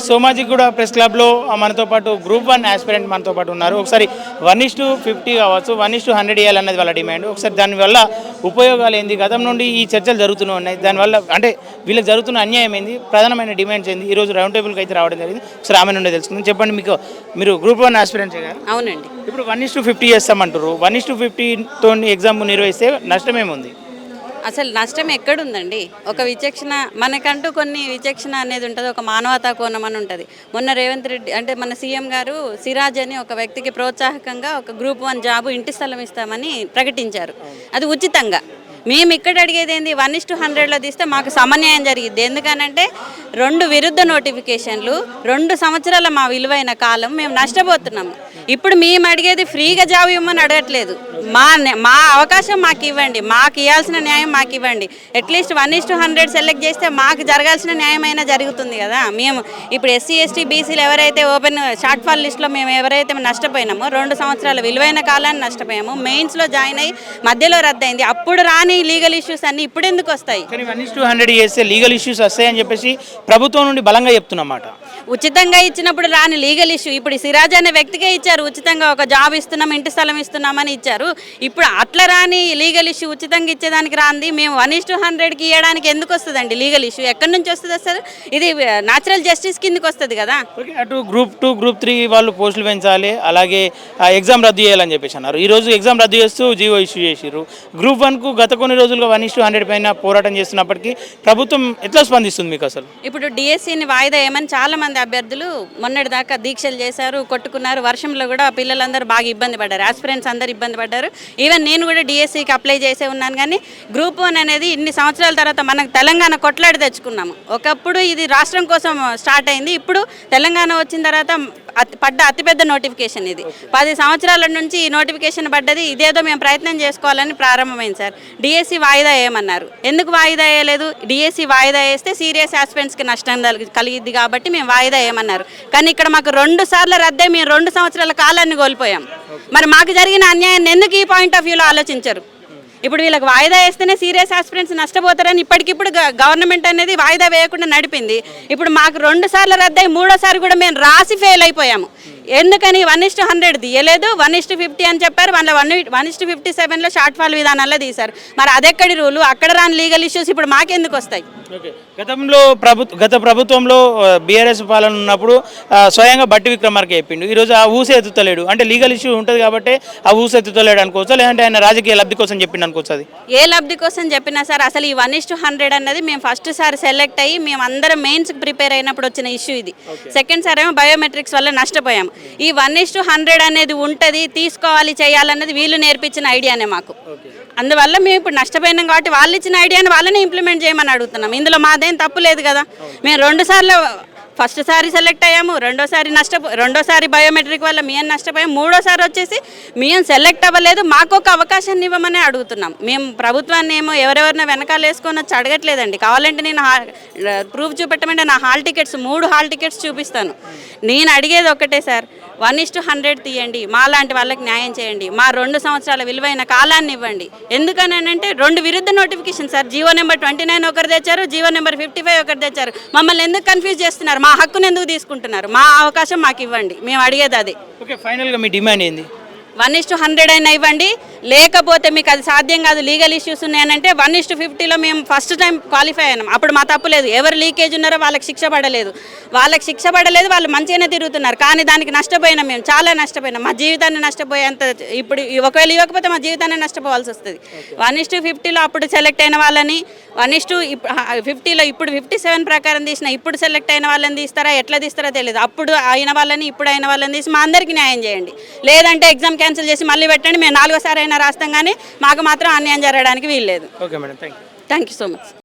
Somajiguda press క్లబ్లో మనతో పాటు గ్రూప్ 1 ఆస్పిరెంట్ మనతో పాటు ఉన్నారు. ఒకసారి 1:50 కావచ్చు, 1:100 ఇవ్వాలన్నది వాళ్ళ డిమాండ్. ఒకసారి దానివల్ల ఉపయోగాలు ఏంది, గతం నుండి ఈ చర్చలు జరుగుతూనే ఉన్నాయి, దానివల్ల అంటే వీళ్ళకి జరుగుతున్న అన్యాయం ఏంది, ప్రధానమైన డిమాండ్స్ ఏంది, ఈరోజు రౌండ్ టేబుల్కి అయితే రావడం జరిగింది. ఒకసారి ఆమె నుండి తెలుసుకుందాం. చెప్పండి, మీరు గ్రూప్ 1 ఆస్పిరెంట్ కదా? అవునండి. ఇప్పుడు 1:50 చేస్తామంటారు. 1:50తో ఎగ్జామ్ నిర్వహిస్తే నష్టమేముంది? అసలు నష్టం ఎక్కడుందండి? ఒక విచక్షణ, మనకంటూ కొన్ని విచక్షణ అనేది ఉంటుంది, ఒక మానవతా కోణం అని ఉంటుంది. మొన్న రేవంత్ రెడ్డి అంటే మన సీఎం గారు సిరాజ్ అని ఒక వ్యక్తికి ప్రోత్సాహకంగా ఒక గ్రూప్ 1 జాబు, ఇంటి స్థలం ఇస్తామని ప్రకటించారు. అది ఉచితంగా. మేము ఇక్కడ అడిగేది ఏంది, 1:100లో తీస్తే మాకు సమన్యాయం జరిగింది. ఎందుకనంటే 2 విరుద్ధ నోటిఫికేషన్లు, 2 సంవత్సరాల మా విలువైన కాలం మేము నష్టపోతున్నాము. ఇప్పుడు మేము అడిగేది ఫ్రీగా జాబ్ ఇవ్వమని అడగట్లేదు, మా అవకాశం మాకు ఇవ్వండి, మాకు ఇవ్వాల్సిన న్యాయం మాకు ఇవ్వండి. అట్లీస్ట్ 1:100 సెలెక్ట్ చేస్తే మాకు జరగాల్సిన న్యాయమైనా జరుగుతుంది కదా. మేము ఇప్పుడు ఎస్సీ ఎస్టీ బీసీలు ఎవరైతే ఓపెన్ షార్ట్ ఫాల్ లిస్ట్లో మేము ఎవరైతే నష్టపోయినామో, 2 సంవత్సరాల విలువైన కాలాన్ని నష్టపోయాము. మెయిన్స్లో జాయిన్ అయ్యి మధ్యలో రద్దయింది. అప్పుడు రాని లీగల్ ఇష్యూస్ అన్ని ఇప్పుడు ఎందుకు వస్తాయి? 1:100 చేస్తే లీగల్ ఇష్యూస్ వస్తాయని చెప్పేసి ప్రభుత్వం నుండి బలంగా చెప్తున్నమాట. ఉచితంగా ఇచ్చినప్పుడు రాని లీగల్ ఇష్యూ ఇప్పుడు సిరాజ్ అనే వ్యక్తికే ఇచ్చారు, ఉచితంగా ఒక జాబ్ ఇస్తున్నాం, ఇంటి స్థలం ఇస్తున్నామని ఇచ్చారు. ఇప్పుడు అట్లా రాని లీగల్ ఇష్యూ ఉచితంగా ఇచ్చేదానికి రాంది మేము 1:100కి ఇవ్వడానికి ఎందుకు వస్తుందండి లీగల్ ఇష్యూ? ఎక్కడి నుంచి వస్తుంది అసలు? ఇది న్యాచురల్ జస్టిస్ కిందకి వస్తుంది కదా. అటు గ్రూప్ 2 గ్రూప్ 3 వాళ్ళు పోస్టులు పెంచాలి, అలాగే ఎగ్జామ్ రద్దు చేయాలని చెప్పేసి అన్నారు. ఈరోజు ఎగ్జామ్ రద్దు చేస్తూ జీవో ఇష్యూ చేసారు. గ్రూప్ 1కు గత కొన్ని రోజులుగా 1:100 పైన పోరాటం చేస్తున్నప్పటికీ ప్రభుత్వం ఎట్లా స్పందిస్తుంది మీకు అసలు? ఇప్పుడు డిఎస్సిని వాయిదా ఏమని చాలా మంది అభ్యర్థులు మొన్నటి దాకా దీక్షలు చేశారు, కొట్టుకున్నారు. వర్షంలో కూడా పిల్లలందరూ బాగా ఇబ్బంది పడ్డారు, ఆస్పిరెంట్స్ అందరూ ఇబ్బంది పడ్డారు. ఈవెన్ నేను కూడా డిఎస్సికి అప్లై చేసే ఉన్నాను. కానీ గ్రూప్ 1 అనేది ఇన్ని సంవత్సరాల తర్వాత మనకు తెలంగాణ కొట్లాడి తెచ్చుకున్నాము. ఒకప్పుడు ఇది రాష్ట్రం కోసం స్టార్ట్ అయింది, ఇప్పుడు తెలంగాణ వచ్చిన తర్వాత పడ్డ అతిపెద్ద నోటిఫికేషన్ ఇది. 10 సంవత్సరాల నుంచి ఈ నోటిఫికేషన్ పడ్డది. ఇదేదో మేము ప్రయత్నం చేసుకోవాలని ప్రారంభమైంది సార్. డిఎస్సి వాయిదా వేయమన్నారు, ఎందుకు వాయిదా వేయలేదు? డిఎస్సి వాయిదా వేస్తే సీరియస్ ఆస్పిరెంట్స్కి నష్టం కలిగిద్ది కాబట్టి మేము వాయిదా వేయమన్నారు. కానీ ఇక్కడ మాకు 2 సార్లు రద్దే, మేము 2 సంవత్సరాల కాలాన్ని కోల్పోయాం. మరి మాకు జరిగిన అన్యాయాన్ని ఎందుకు ఈ పాయింట్ ఆఫ్ వ్యూలో ఆలోచించరు? ఇప్పుడు వీళ్ళకి వాయిదా వేస్తేనే సీరియస్ ఆస్పిరెంట్స్ నష్టపోతారని ఇప్పటికిప్పుడు గవర్నమెంట్ అనేది వాయిదా వేయకుండా నడిపింది. ఇప్పుడు మాకు 2 సార్లు రద్దయి 3ఓసారి కూడా మేము రాసి ఫెయిల్ అయిపోయాము. ఎందుకని 1:100 తీయలేదు, 1:50 అని చెప్పారు. వాళ్ళ 1:57లో షార్ట్ ఫాల్ విధానాల్లో తీశారు. మరి అదెక్కడి రూలు? అక్కడ రాని లీగల్ ఇష్యూస్ ఇప్పుడు మాకెందుకు వస్తాయి? గత ప్రభుత్వంలో బీఆర్ఎస్ పాలన ఉన్నప్పుడు స్వయంగా బట్టి విక్రమార్క చెప్పిండు, ఈరోజు ఆ ఊసే ఎత్తుతలేడు. అంటే లీగల్ ఇష్యూ ఉంటుంది కాబట్టి ఆ ఊసే ఎత్తుతలేడు అనుకోవచ్చా, లేదంటే ఆయన రాజకీయ లబ్ధి కోసం చెప్పిండు అనుకోవచ్చు? అది ఏ లబ్ధి కోసం చెప్పినా సార్, అసలు ఈ 1:100 అన్నది మేము ఫస్ట్ సారి సెలెక్ట్ అయ్యి మేము అందరం మెయిన్స్కి ప్రిపేర్ అయినప్పుడు వచ్చిన ఇష్యూ ఇది. సెకండ్ సారి ఏమో బయోమెట్రిక్స్ వల్ల నష్టపోయాము. ఈ 1:100 అనేది ఉంటుంది, తీసుకోవాలి, చేయాలన్నది వీళ్ళు నేర్పించిన ఐడియానే మాకు. అందువల్ల మేము ఇప్పుడు నష్టపోయినాం కాబట్టి వాళ్ళు ఇచ్చిన ఐడియాని వాళ్ళని ఇంప్లిమెంట్ చేయమని అడుగుతున్నాం. ఇందులో మాదేం తప్పు లేదు కదా. మేము 2 సార్లు ఫస్ట్ సారి సెలెక్ట్ అయ్యాము, రెండోసారి బయోమెట్రిక్ వల్ల మేము నష్టపోయాము, 3ఓసారి వచ్చేసి మేము సెలెక్ట్ అవ్వలేదు, మాకు ఒక అవకాశాన్ని ఇవ్వమని అడుగుతున్నాం. మేము ప్రభుత్వాన్ని ఏమో ఎవరెవరినో వెనకాల వేసుకొని వచ్చి అడగట్లేదండి. కావాలంటే నేను ప్రూఫ్ చూపెట్టమంటే నా హాల్ టికెట్స్ 3 హాల్ టికెట్స్ చూపిస్తాను. నేను అడిగేది ఒక్కటే సార్, 1:100 తీయండి, మాలాంటి వాళ్ళకి న్యాయం చేయండి, మా 2 సంవత్సరాల విలువైన కాలాన్ని ఇవ్వండి. ఎందుకనంటే 2 విరుద్ధ నోటిఫికేషన్ సార్. జీవో నెంబర్ 29 ఒకరు తెచ్చారు, జీవో నెంబర్ 55 ఒకరు తెచ్చారు. మమ్మల్ని ఎందుకు కన్ఫ్యూజ్ చేస్తున్నారు? మా హక్కును ఎందుకు తీసుకుంటున్నారు? మా అవకాశం మాకు ఇవ్వండి, మేము అడిగేది అది. ఓకే, ఫైనల్గా మీ డిమాండ్ ఏంది? 1:100 అయినా ఇవ్వండి, లేకపోతే మీకు అది సాధ్యం కాదు, లీగల్ ఇష్యూస్ ఉన్నాయనంటే 1:50లో మేము ఫస్ట్ టైం క్వాలిఫై అయినాం. అప్పుడు మా తప్పు లేదు. ఎవరు లీకేజ్ ఉన్నారో వాళ్ళకి శిక్ష పడలేదు, వాళ్ళు మంచిగానే తిరుగుతున్నారు. కానీ దానికి నష్టపోయినాం, మేము చాలా నష్టపోయినాం, మా జీవితాన్ని నష్టపోయేంత. ఇప్పుడు ఒకవేళ ఇవ్వకపోతే మా జీవితాన్ని నష్టపోవాల్సి వస్తుంది. 1:50లో అప్పుడు సెలెక్ట్ అయిన వాళ్ళని 1:50లో ఇప్పుడు 57 ప్రకారం తీసిన, ఇప్పుడు సెలెక్ట్ అయిన వాళ్ళని తీస్తారా, ఎట్లా తీస్తారో తెలియదు. అప్పుడు అయిన వాళ్ళని ఇప్పుడు అయిన వాళ్ళని తీసి మా అందరికీ న్యాయం చేయండి. లేదంటే ఎగ్జామ్ క్యాన్సిల్ చేసి మళ్ళీ పెట్టండి, మేము 4ఓసారి అయినా రాస్తాం, కానీ మాకు మాత్రం అన్యాయం జరగడానికి వీల్లేదు. Okay madam, thank you so much.